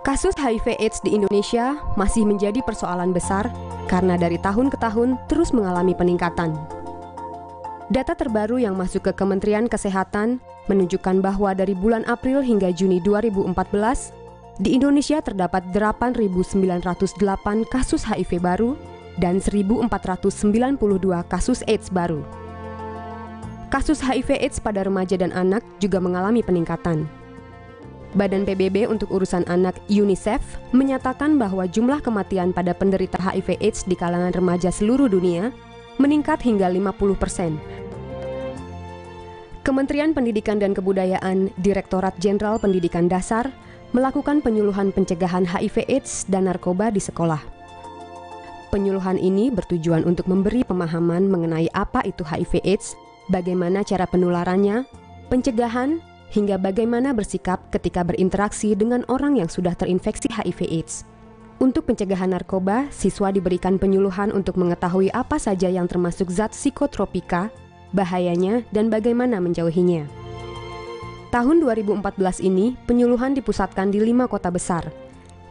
Kasus HIV/AIDS di Indonesia masih menjadi persoalan besar karena dari tahun ke tahun terus mengalami peningkatan. Data terbaru yang masuk ke Kementerian Kesehatan menunjukkan bahwa dari bulan April hingga Juni 2014, di Indonesia terdapat 8.908 kasus HIV baru dan 1.492 kasus AIDS baru. Kasus HIV/AIDS pada remaja dan anak juga mengalami peningkatan. Badan PBB untuk urusan anak UNICEF menyatakan bahwa jumlah kematian pada penderita HIV/AIDS di kalangan remaja seluruh dunia meningkat hingga 50%. Kementerian Pendidikan dan Kebudayaan, Direktorat Jenderal Pendidikan Dasar, melakukan penyuluhan pencegahan HIV/AIDS dan narkoba di sekolah. Penyuluhan ini bertujuan untuk memberi pemahaman mengenai apa itu HIV/AIDS, bagaimana cara penularannya, pencegahan, hingga bagaimana bersikap ketika berinteraksi dengan orang yang sudah terinfeksi HIV/AIDS. Untuk pencegahan narkoba, siswa diberikan penyuluhan untuk mengetahui apa saja yang termasuk zat psikotropika, bahayanya, dan bagaimana menjauhinya. Tahun 2014 ini, penyuluhan dipusatkan di 5 kota besar,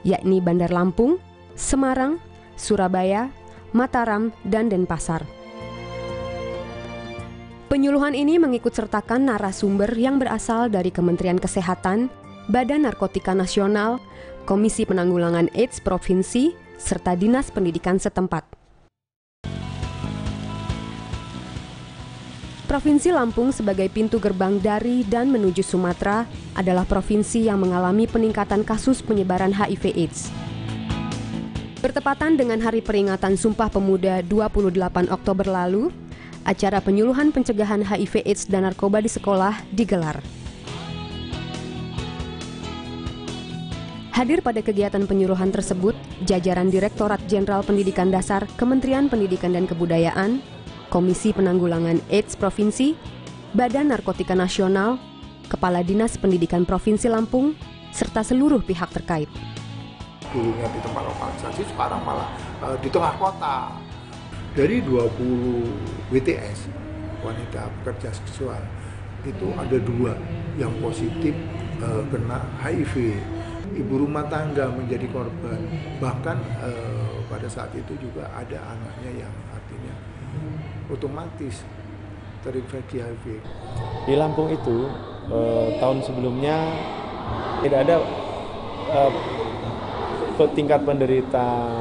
yakni Bandar Lampung, Semarang, Surabaya, Mataram, dan Denpasar. Penyuluhan ini mengikut sertakan narasumber yang berasal dari Kementerian Kesehatan, Badan Narkotika Nasional, Komisi Penanggulangan AIDS Provinsi, serta Dinas Pendidikan setempat. Provinsi Lampung sebagai pintu gerbang dari dan menuju Sumatera adalah provinsi yang mengalami peningkatan kasus penyebaran HIV/AIDS. Bertepatan dengan Hari Peringatan Sumpah Pemuda 28 Oktober lalu, acara penyuluhan pencegahan HIV/AIDS dan narkoba di sekolah digelar. Hadir pada kegiatan penyuluhan tersebut, jajaran Direktorat Jenderal Pendidikan Dasar Kementerian Pendidikan dan Kebudayaan, Komisi Penanggulangan AIDS Provinsi, Badan Narkotika Nasional, Kepala Dinas Pendidikan Provinsi Lampung, serta seluruh pihak terkait. Dulunya di tempat lokalisasi, sekarang malah di tengah kota. Dari 20 WTS, wanita pekerja seksual, itu ada 2 yang positif kena HIV. Ibu rumah tangga menjadi korban. Bahkan pada saat itu juga ada anaknya yang artinya otomatis terinfeksi HIV. Di Lampung itu, tahun sebelumnya tidak ada tingkat penderita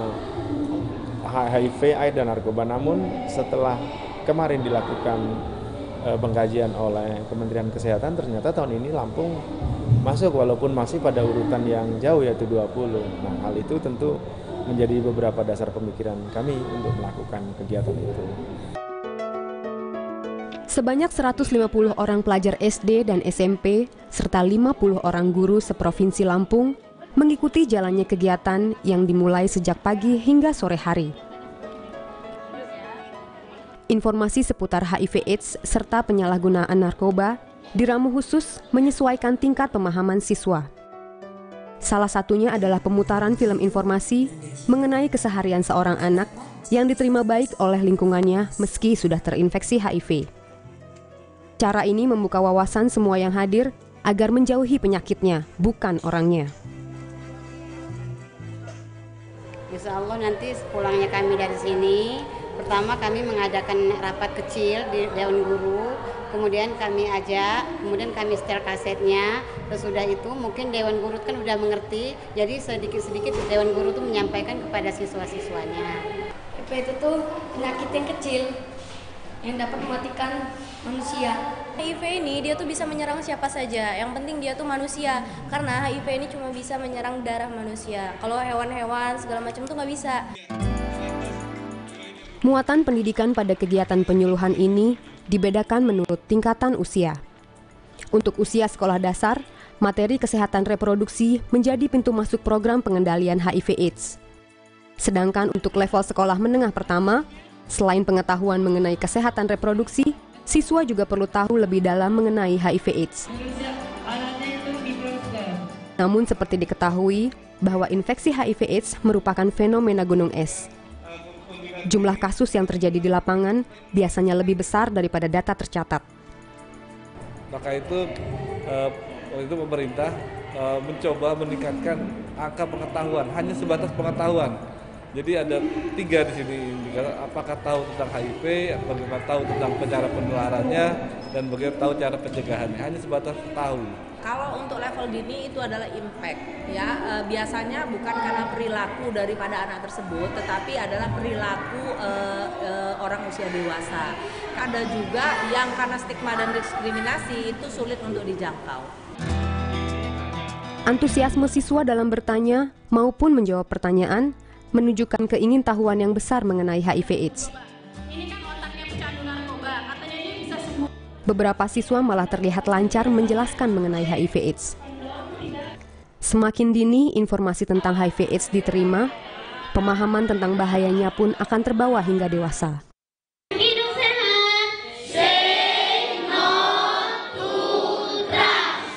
HIV, AIDS, dan narkoba. Namun setelah kemarin dilakukan pengkajian oleh Kementerian Kesehatan, ternyata tahun ini Lampung masuk walaupun masih pada urutan yang jauh yaitu 20. Nah, hal itu tentu menjadi beberapa dasar pemikiran kami untuk melakukan kegiatan itu. Sebanyak 150 orang pelajar SD dan SMP serta 50 orang guru seprovinsi Lampung mengikuti jalannya kegiatan yang dimulai sejak pagi hingga sore hari. Informasi seputar HIV/AIDS serta penyalahgunaan narkoba diramu khusus menyesuaikan tingkat pemahaman siswa. Salah satunya adalah pemutaran film informasi mengenai keseharian seorang anak yang diterima baik oleh lingkungannya meski sudah terinfeksi HIV. Cara ini membuka wawasan semua yang hadir agar menjauhi penyakitnya, bukan orangnya. Insya Allah nanti pulangnya kami dari sini, pertama kami mengadakan rapat kecil di Dewan Guru, kemudian kami ajak, kemudian kami setel kasetnya, sesudah itu mungkin Dewan Guru kan udah mengerti, jadi sedikit-sedikit Dewan Guru tuh menyampaikan kepada siswa-siswanya. HIV itu tuh penyakit yang kecil yang dapat mematikan manusia. HIV ini dia tuh bisa menyerang siapa saja, yang penting dia tuh manusia, karena HIV ini cuma bisa menyerang darah manusia. Kalau hewan-hewan segala macam tuh nggak bisa. Muatan pendidikan pada kegiatan penyuluhan ini dibedakan menurut tingkatan usia. Untuk usia sekolah dasar, materi kesehatan reproduksi menjadi pintu masuk program pengendalian HIV/AIDS. Sedangkan untuk level sekolah menengah pertama, selain pengetahuan mengenai kesehatan reproduksi, siswa juga perlu tahu lebih dalam mengenai HIV/AIDS. Namun seperti diketahui bahwa infeksi HIV/AIDS merupakan fenomena gunung es. Jumlah kasus yang terjadi di lapangan biasanya lebih besar daripada data tercatat. Maka itu waktu itu pemerintah mencoba meningkatkan angka pengetahuan, hanya sebatas pengetahuan. Jadi ada 3 di sini, apakah tahu tentang HIV, bagaimana tahu tentang cara penularannya, dan bagaimana tahu cara pencegahannya, hanya sebatas tahu. Kalau untuk level dini itu adalah impact, ya biasanya bukan karena perilaku daripada anak tersebut, tetapi adalah perilaku orang usia dewasa. Ada juga yang karena stigma dan diskriminasi itu sulit untuk dijangkau. Antusiasme siswa dalam bertanya maupun menjawab pertanyaan menunjukkan keingintahuan yang besar mengenai HIV/AIDS. Ini kan otaknya pecandu narkoba, katanya dia bisa sembuh. Beberapa siswa malah terlihat lancar menjelaskan mengenai HIV/AIDS. Semakin dini informasi tentang HIV/AIDS diterima, pemahaman tentang bahayanya pun akan terbawa hingga dewasa. Hidup sehat, say no to drugs.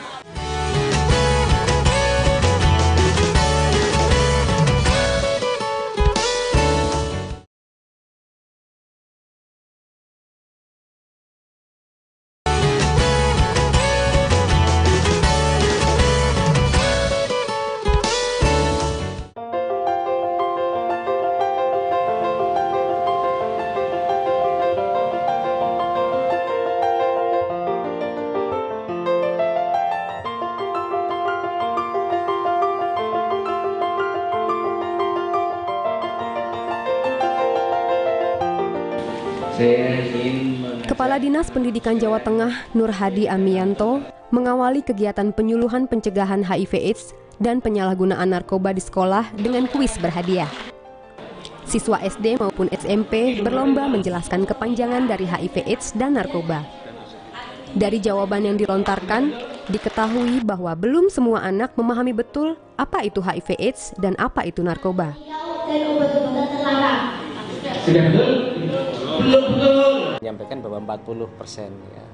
Kepala Dinas Pendidikan Jawa Tengah Nur Hadi Amianto mengawali kegiatan penyuluhan pencegahan HIV/AIDS dan penyalahgunaan narkoba di sekolah dengan kuis berhadiah. Siswa SD maupun SMP berlomba menjelaskan kepanjangan dari HIV/AIDS dan narkoba. Dari jawaban yang dilontarkan, diketahui bahwa belum semua anak memahami betul apa itu HIV/AIDS dan apa itu narkoba. Menyampaikan bahwa 40% ya,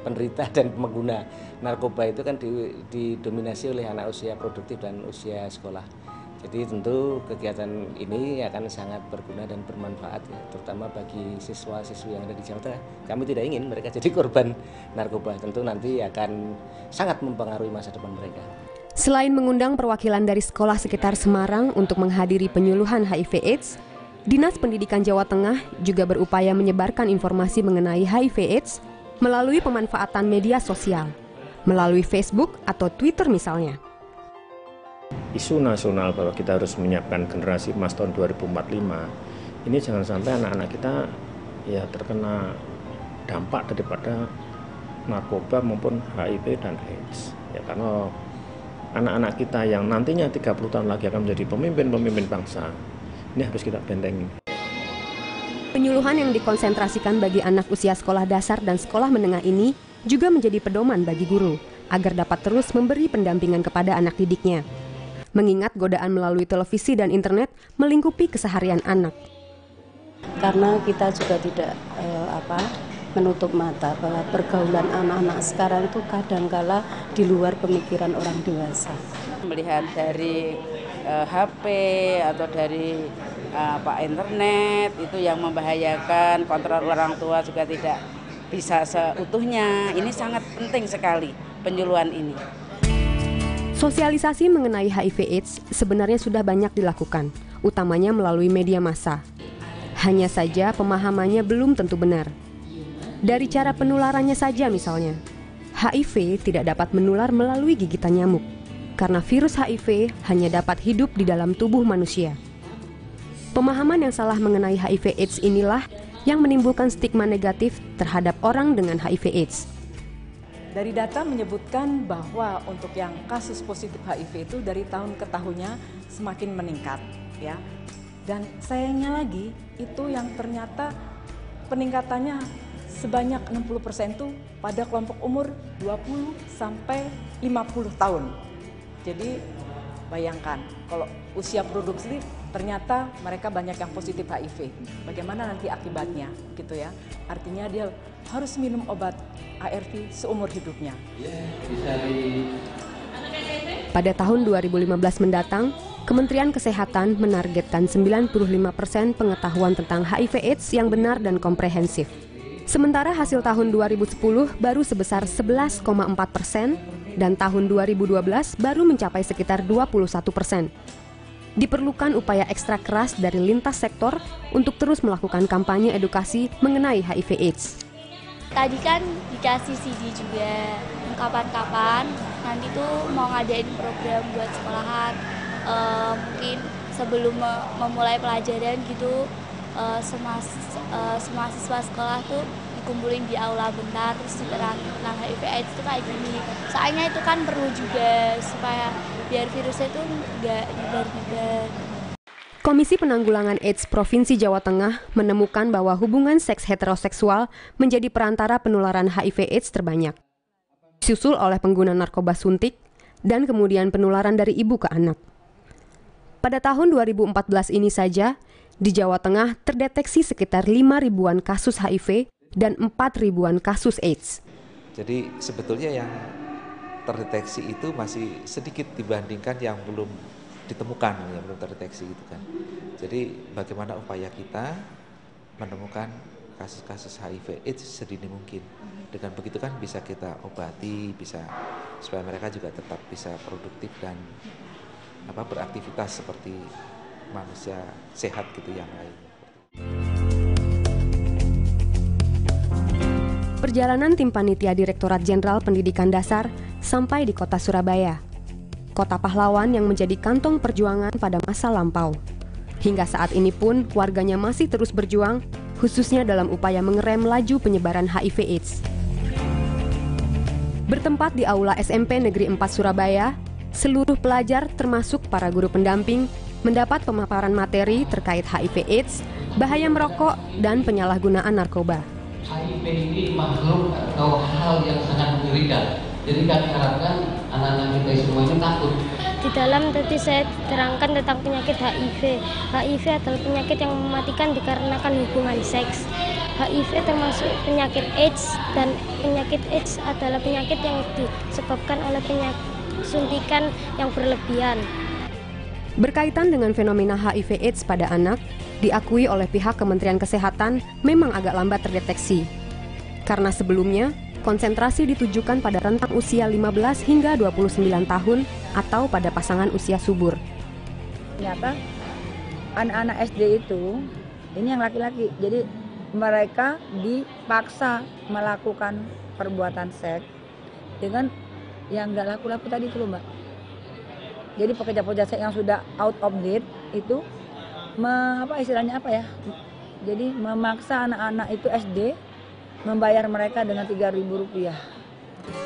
penderita dan pengguna narkoba itu kan didominasi oleh anak usia produktif dan usia sekolah. Jadi tentu kegiatan ini akan sangat berguna dan bermanfaat ya, terutama bagi siswa-siswi yang ada di Jawa Tengah. Kami tidak ingin mereka jadi korban narkoba, tentu nanti akan sangat mempengaruhi masa depan mereka. Selain mengundang perwakilan dari sekolah sekitar Semarang untuk menghadiri penyuluhan HIV/AIDS, Dinas Pendidikan Jawa Tengah juga berupaya menyebarkan informasi mengenai HIV/AIDS melalui pemanfaatan media sosial, melalui Facebook atau Twitter misalnya. Isu nasional bahwa kita harus menyiapkan generasi emas tahun 2045, ini jangan sampai anak-anak kita ya terkena dampak daripada narkoba maupun HIV dan AIDS. Ya, karena anak-anak kita yang nantinya 30 tahun lagi akan menjadi pemimpin-pemimpin bangsa, ini harus kita bentengi. Penyuluhan yang dikonsentrasikan bagi anak usia sekolah dasar dan sekolah menengah ini juga menjadi pedoman bagi guru agar dapat terus memberi pendampingan kepada anak didiknya. Mengingat godaan melalui televisi dan internet melingkupi keseharian anak. Karena kita juga tidak menutup mata bahwa pergaulan anak-anak sekarang itu kadangkala di luar pemikiran orang dewasa. Melihat dari HP atau dari internet itu yang membahayakan, kontrol orang tua juga tidak bisa seutuhnya. Ini sangat penting sekali penyuluhan ini. Sosialisasi mengenai HIV/AIDS sebenarnya sudah banyak dilakukan, utamanya melalui media massa. Hanya saja pemahamannya belum tentu benar. Dari cara penularannya saja misalnya, HIV tidak dapat menular melalui gigitan nyamuk, karena virus HIV hanya dapat hidup di dalam tubuh manusia. Pemahaman yang salah mengenai HIV/AIDS inilah yang menimbulkan stigma negatif terhadap orang dengan HIV/AIDS. Dari data menyebutkan bahwa untuk yang kasus positif HIV itu dari tahun ke tahunnya semakin meningkat, ya. Dan sayangnya lagi itu yang ternyata peningkatannya sebanyak 60% itu pada kelompok umur 20 sampai 50 tahun. Jadi bayangkan kalau usia produksi ternyata mereka banyak yang positif HIV. Bagaimana nanti akibatnya gitu ya. Artinya dia harus minum obat ARV seumur hidupnya. Pada tahun 2015 mendatang, Kementerian Kesehatan menargetkan 95% pengetahuan tentang HIV/AIDS yang benar dan komprehensif. Sementara hasil tahun 2010 baru sebesar 11,4%, dan tahun 2012 baru mencapai sekitar 21%. Diperlukan upaya ekstra keras dari lintas sektor untuk terus melakukan kampanye edukasi mengenai HIV/AIDS. Tadi kan dikasih CD juga, kapan-kapan nanti tuh mau ngadain program buat sekolahan, mungkin sebelum memulai pelajaran gitu, semua sekolah tuh dikumpulin di aula bentar, terus diterangin tentang HIV/AIDS itu kayak gini. Soalnya itu kan perlu juga supaya biar virusnya itu nggak nyebar-nyebar. Komisi Penanggulangan AIDS Provinsi Jawa Tengah menemukan bahwa hubungan seks heteroseksual menjadi perantara penularan HIV/AIDS terbanyak. Disusul oleh pengguna narkoba suntik dan kemudian penularan dari ibu ke anak. Pada tahun 2014 ini saja, di Jawa Tengah terdeteksi sekitar 5.000-an kasus HIV dan 4.000-an kasus AIDS. Jadi sebetulnya yang terdeteksi itu masih sedikit dibandingkan yang belum ditemukan, yang belum terdeteksi gitu kan. Jadi bagaimana upaya kita menemukan kasus-kasus HIV/AIDS sedini mungkin. Dengan begitu kan bisa kita obati, bisa supaya mereka juga tetap bisa produktif dan beraktivitas seperti manusia sehat gitu yang lain. Perjalanan tim panitia Direktorat Jenderal Pendidikan Dasar sampai di kota Surabaya, kota pahlawan yang menjadi kantong perjuangan pada masa lampau. Hingga saat ini pun warganya masih terus berjuang, khususnya dalam upaya mengerem laju penyebaran HIV/AIDS. Bertempat di Aula SMP Negeri 4 Surabaya, seluruh pelajar termasuk para guru pendamping mendapat pemaparan materi terkait HIV/AIDS, bahaya merokok, dan penyalahgunaan narkoba. HIV ini makhluk atau hal yang sangat mengerikan. Jadi kami harapkan anak-anak kita semua ini takut. Di dalam tadi saya terangkan tentang penyakit HIV. HIV adalah penyakit yang mematikan dikarenakan hubungan seks. HIV termasuk penyakit AIDS, dan penyakit AIDS adalah penyakit yang disebabkan oleh penyakit suntikan yang berlebihan. Berkaitan dengan fenomena HIV/AIDS pada anak, diakui oleh pihak Kementerian Kesehatan memang agak lambat terdeteksi. Karena sebelumnya, konsentrasi ditujukan pada rentang usia 15 hingga 29 tahun atau pada pasangan usia subur. Ternyata anak-anak SD itu, ini yang laki-laki, jadi mereka dipaksa melakukan perbuatan seks dengan yang nggak laku-laku tadi itu loh, Mbak. Jadi pekerja-pekerja seks yang sudah out of date itu jadi memaksa anak-anak itu SD membayar mereka dengan Rp3.000.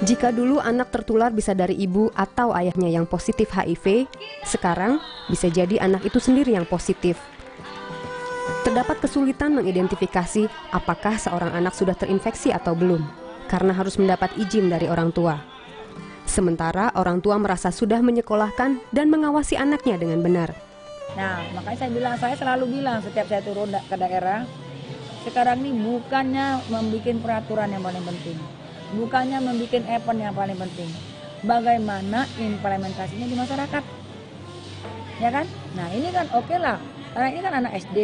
Jika dulu anak tertular bisa dari ibu atau ayahnya yang positif HIV, sekarang bisa jadi anak itu sendiri yang positif. Terdapat kesulitan mengidentifikasi apakah seorang anak sudah terinfeksi atau belum, karena harus mendapat izin dari orang tua. Sementara orang tua merasa sudah menyekolahkan dan mengawasi anaknya dengan benar. Nah, makanya saya selalu bilang setiap saya turun ke daerah, sekarang ini bukannya membuat peraturan yang paling penting, bukannya membuat event yang paling penting, bagaimana implementasinya di masyarakat, ya kan? Nah ini kan oke lah, karena ini kan anak SD,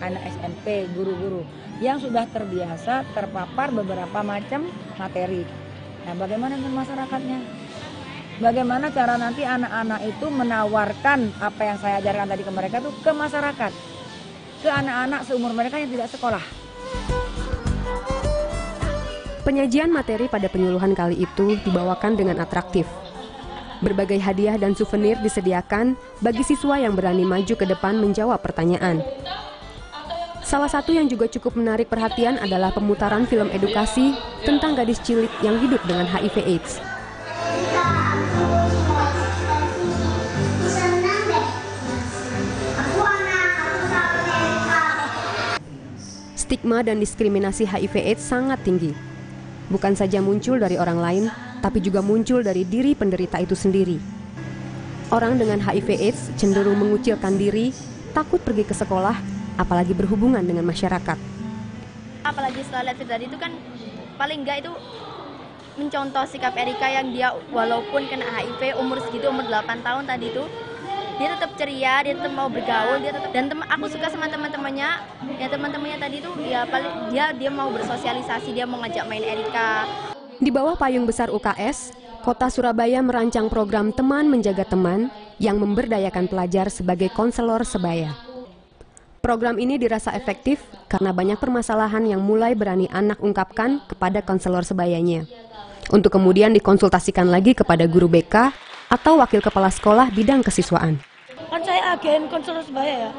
anak SMP, guru-guru yang sudah terbiasa terpapar beberapa macam materi. Nah bagaimana dengan masyarakatnya? Bagaimana cara nanti anak-anak itu menawarkan apa yang saya ajarkan tadi ke mereka tuh ke masyarakat, ke anak-anak seumur mereka yang tidak sekolah. Penyajian materi pada penyuluhan kali itu dibawakan dengan atraktif. Berbagai hadiah dan souvenir disediakan bagi siswa yang berani maju ke depan menjawab pertanyaan. Salah satu yang juga cukup menarik perhatian adalah pemutaran film edukasi tentang gadis cilik yang hidup dengan HIV/AIDS. Stigma dan diskriminasi HIV/AIDS sangat tinggi. Bukan saja muncul dari orang lain, tapi juga muncul dari diri penderita itu sendiri. Orang dengan HIV/AIDS cenderung mengucilkan diri, takut pergi ke sekolah, apalagi berhubungan dengan masyarakat. Apalagi setelah lihat tadi itu kan paling enggak itu mencontoh sikap Erika yang dia walaupun kena HIV umur segitu, umur 8 tahun tadi itu, dia tetap ceria, dia tetap mau bergaul, aku suka sama teman-temannya. Ya teman-temannya tadi itu dia mau bersosialisasi, dia mau ngajak main Erika. Di bawah payung besar UKS, Kota Surabaya merancang program Teman Menjaga Teman yang memberdayakan pelajar sebagai konselor sebaya. Program ini dirasa efektif karena banyak permasalahan yang mulai berani anak ungkapkan kepada konselor sebayanya, untuk kemudian dikonsultasikan lagi kepada guru BK atau wakil kepala sekolah bidang kesiswaan. Kan saya agen konselor sebaya ya,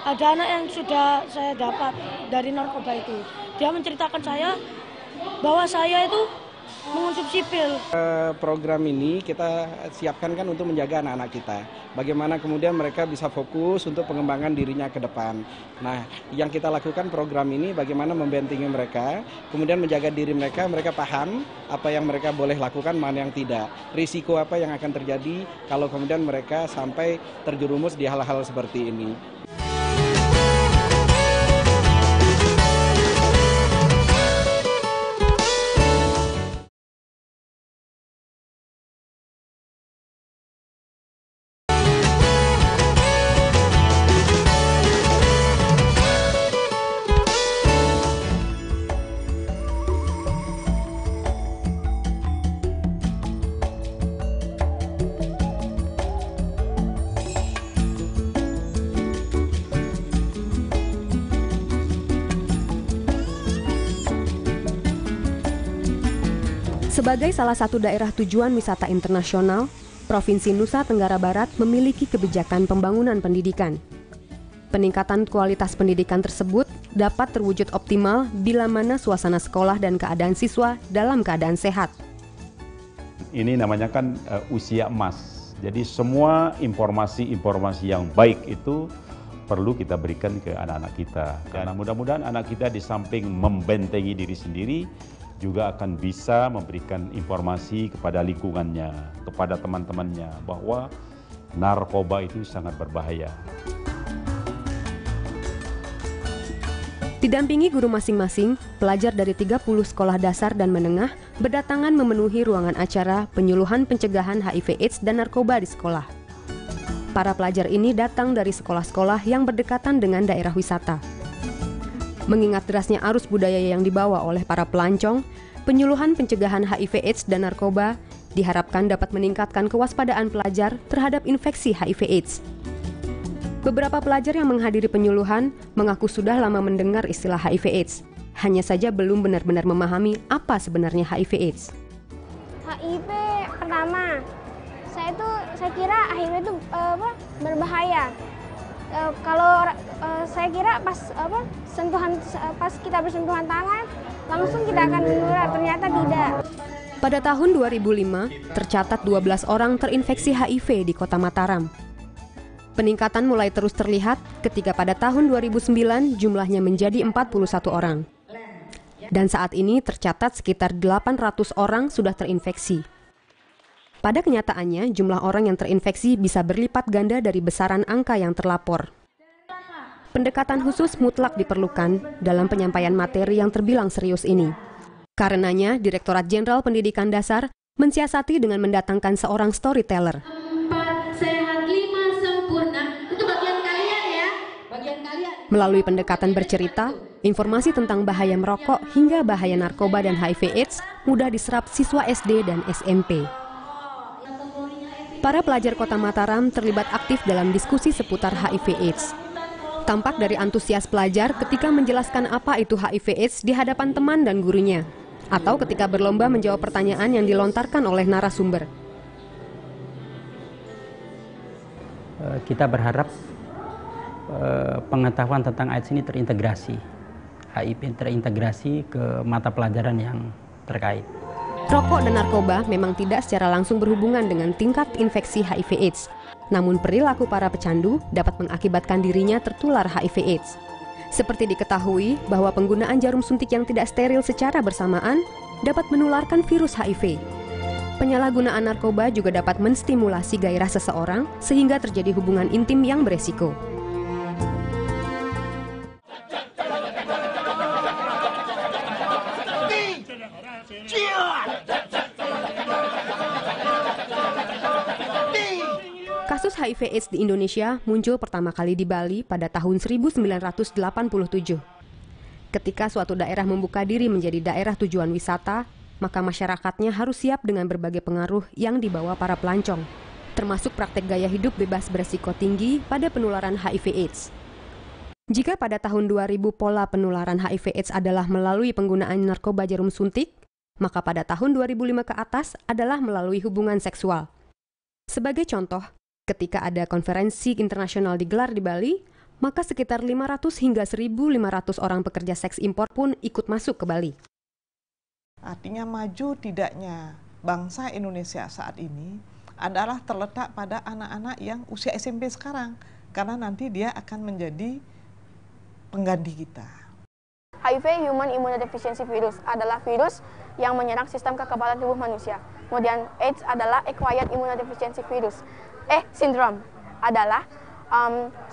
ada anak yang sudah saya dapat dari narkoba itu. Dia menceritakan saya bahwa saya itu mengonsumsi pil. Program ini kita siapkan kan untuk menjaga anak-anak kita. Bagaimana kemudian mereka bisa fokus untuk pengembangan dirinya ke depan. Nah, yang kita lakukan program ini bagaimana membentengi mereka, kemudian menjaga diri mereka, mereka paham apa yang mereka boleh lakukan, mana yang tidak. Risiko apa yang akan terjadi kalau kemudian mereka sampai terjerumus di hal-hal seperti ini. Sebagai salah satu daerah tujuan wisata internasional, Provinsi Nusa Tenggara Barat memiliki kebijakan pembangunan pendidikan. Peningkatan kualitas pendidikan tersebut dapat terwujud optimal bila mana suasana sekolah dan keadaan siswa dalam keadaan sehat. Ini namanya kan usia emas. Jadi semua informasi-informasi yang baik itu perlu kita berikan ke anak-anak kita. Karena mudah-mudahan anak kita di samping membentengi diri sendiri, juga akan bisa memberikan informasi kepada lingkungannya, kepada teman-temannya, bahwa narkoba itu sangat berbahaya. Didampingi guru masing-masing, pelajar dari 30 sekolah dasar dan menengah berdatangan memenuhi ruangan acara penyuluhan pencegahan HIV/AIDS dan narkoba di sekolah. Para pelajar ini datang dari sekolah-sekolah yang berdekatan dengan daerah wisata. Mengingat derasnya arus budaya yang dibawa oleh para pelancong, penyuluhan pencegahan HIV/AIDS dan narkoba diharapkan dapat meningkatkan kewaspadaan pelajar terhadap infeksi HIV/AIDS. Beberapa pelajar yang menghadiri penyuluhan mengaku sudah lama mendengar istilah HIV/AIDS, hanya saja belum benar-benar memahami apa sebenarnya HIV/AIDS. HIV pertama, saya kira HIV itu berbahaya. Kalau saya kira pas kita bersentuhan tangan langsung kita akan menular, ternyata tidak. Pada tahun 2005 tercatat 12 orang terinfeksi HIV di Kota Mataram. Peningkatan mulai terus terlihat ketika pada tahun 2009 jumlahnya menjadi 41 orang. Dan saat ini tercatat sekitar 800 orang sudah terinfeksi. Pada kenyataannya, jumlah orang yang terinfeksi bisa berlipat ganda dari besaran angka yang terlapor. Pendekatan khusus mutlak diperlukan dalam penyampaian materi yang terbilang serius ini. Karenanya, Direktorat Jenderal Pendidikan Dasar mensiasati dengan mendatangkan seorang storyteller. 4 sehat 5 sempurna. Itu bagian kalian ya, bagian kalian. Melalui pendekatan bercerita, informasi tentang bahaya merokok hingga bahaya narkoba dan HIV/AIDS mudah diserap siswa SD dan SMP. Para pelajar Kota Mataram terlibat aktif dalam diskusi seputar HIV/AIDS. Tampak dari antusias pelajar ketika menjelaskan apa itu HIV/AIDS di hadapan teman dan gurunya, atau ketika berlomba menjawab pertanyaan yang dilontarkan oleh narasumber. Kita berharap pengetahuan tentang AIDS ini terintegrasi, HIV terintegrasi ke mata pelajaran yang terkait. Rokok dan narkoba memang tidak secara langsung berhubungan dengan tingkat infeksi HIV/AIDS. Namun perilaku para pecandu dapat mengakibatkan dirinya tertular HIV/AIDS. Seperti diketahui bahwa penggunaan jarum suntik yang tidak steril secara bersamaan dapat menularkan virus HIV. Penyalahgunaan narkoba juga dapat menstimulasi gairah seseorang sehingga terjadi hubungan intim yang beresiko. Kasus HIV/AIDS di Indonesia muncul pertama kali di Bali pada tahun 1987. Ketika suatu daerah membuka diri menjadi daerah tujuan wisata, maka masyarakatnya harus siap dengan berbagai pengaruh yang dibawa para pelancong, termasuk praktek gaya hidup bebas beresiko tinggi pada penularan HIV/AIDS. Jika pada tahun 2000 pola penularan HIV/AIDS adalah melalui penggunaan narkoba jarum suntik, maka pada tahun 2005 ke atas adalah melalui hubungan seksual. Sebagai contoh, ketika ada konferensi internasional digelar di Bali, maka sekitar 500 hingga 1.500 orang pekerja seks impor pun ikut masuk ke Bali. Artinya maju tidaknya bangsa Indonesia saat ini adalah terletak pada anak-anak yang usia SMP sekarang, karena nanti dia akan menjadi pengganti kita. HIV Human Immunodeficiency Virus adalah virus yang menyerang sistem kekebalan tubuh manusia. Kemudian AIDS adalah Acquired Immunodeficiency Virus. Syndrome adalah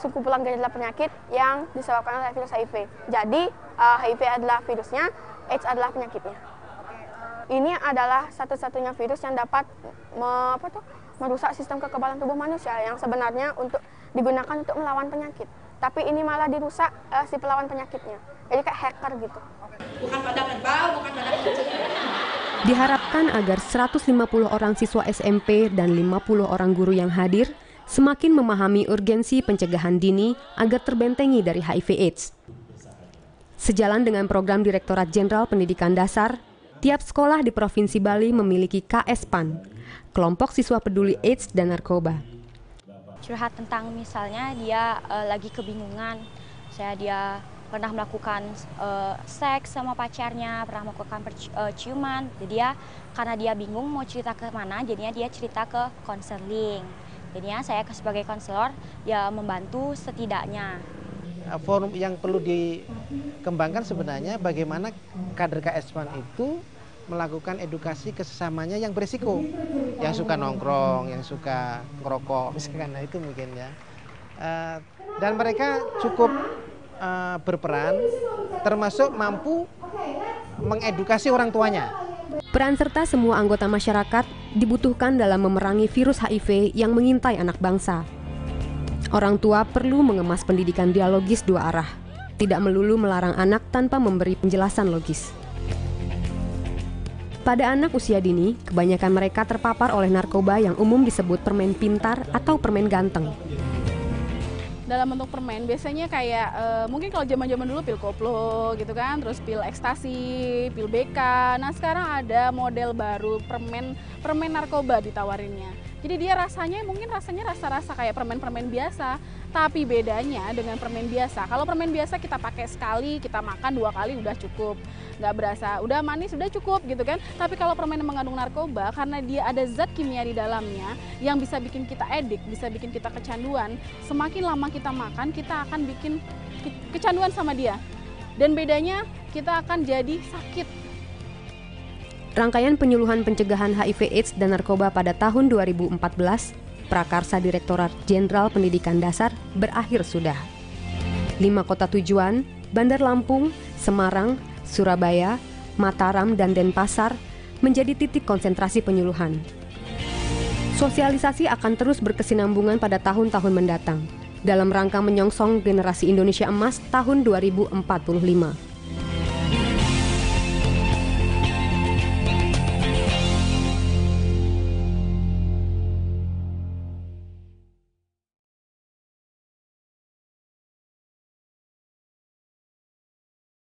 sekumpulan gejala penyakit yang disebabkan oleh virus HIV. Jadi HIV adalah virusnya, AIDS adalah penyakitnya. Ini adalah satu-satunya virus yang dapat merusak sistem kekebalan tubuh manusia yang sebenarnya digunakan untuk melawan penyakit. Tapi ini malah dirusak si pelawan penyakitnya. Jadi kayak hacker gitu. Bukan pada kerbau, bukan pada kucing. Diharapkan agar 150 orang siswa SMP dan 50 orang guru yang hadir semakin memahami urgensi pencegahan dini agar terbentengi dari HIV/AIDS. Sejalan dengan program Direktorat Jenderal Pendidikan Dasar, tiap sekolah di Provinsi Bali memiliki KS-PAN, Kelompok Siswa Peduli AIDS dan Narkoba. Curhat tentang misalnya dia lagi kebingungan, dia pernah melakukan seks sama pacarnya, pernah melakukan ciuman, jadi karena dia bingung mau cerita ke mana, jadinya dia cerita ke konseling. Jadinya saya sebagai konselor ya membantu setidaknya. Forum yang perlu dikembangkan sebenarnya bagaimana kader KS-PAN itu melakukan edukasi ke sesamanya yang berisiko, yang suka nongkrong, yang suka ngerokok, misalkan, nah itu mungkin ya. Dan mereka cukup berperan, termasuk mampu mengedukasi orang tuanya. Peran serta semua anggota masyarakat dibutuhkan dalam memerangi virus HIV yang mengintai anak bangsa. Orang tua perlu mengemas pendidikan dialogis dua arah, tidak melulu melarang anak tanpa memberi penjelasan logis. Pada anak usia dini, kebanyakan mereka terpapar oleh narkoba yang umum disebut permen pintar atau permen ganteng. Dalam bentuk permen, biasanya kayak mungkin kalau zaman-zaman dulu pil koplo gitu kan, terus pil ekstasi, pil BK. Nah sekarang ada model baru permen narkoba ditawarinnya. Jadi dia rasanya rasa-rasa kayak permen-permen biasa, tapi bedanya dengan permen biasa. Kalau permen biasa kita pakai sekali, kita makan 2 kali udah cukup, nggak berasa, udah manis udah cukup gitu kan. Tapi kalau permen yang mengandung narkoba, karena dia ada zat kimia di dalamnya yang bisa bikin kita edik, bisa bikin kita kecanduan. Semakin lama kita makan, kita akan bikin kecanduan sama dia. Dan bedanya kita akan jadi sakit. Rangkaian penyuluhan pencegahan HIV/AIDS dan narkoba pada tahun 2014, Prakarsa Direktorat Jenderal Pendidikan Dasar berakhir sudah. 5 kota tujuan, Bandar Lampung, Semarang, Surabaya, Mataram, dan Denpasar menjadi titik konsentrasi penyuluhan. Sosialisasi akan terus berkesinambungan pada tahun-tahun mendatang, dalam rangka menyongsong generasi Indonesia Emas tahun 2045.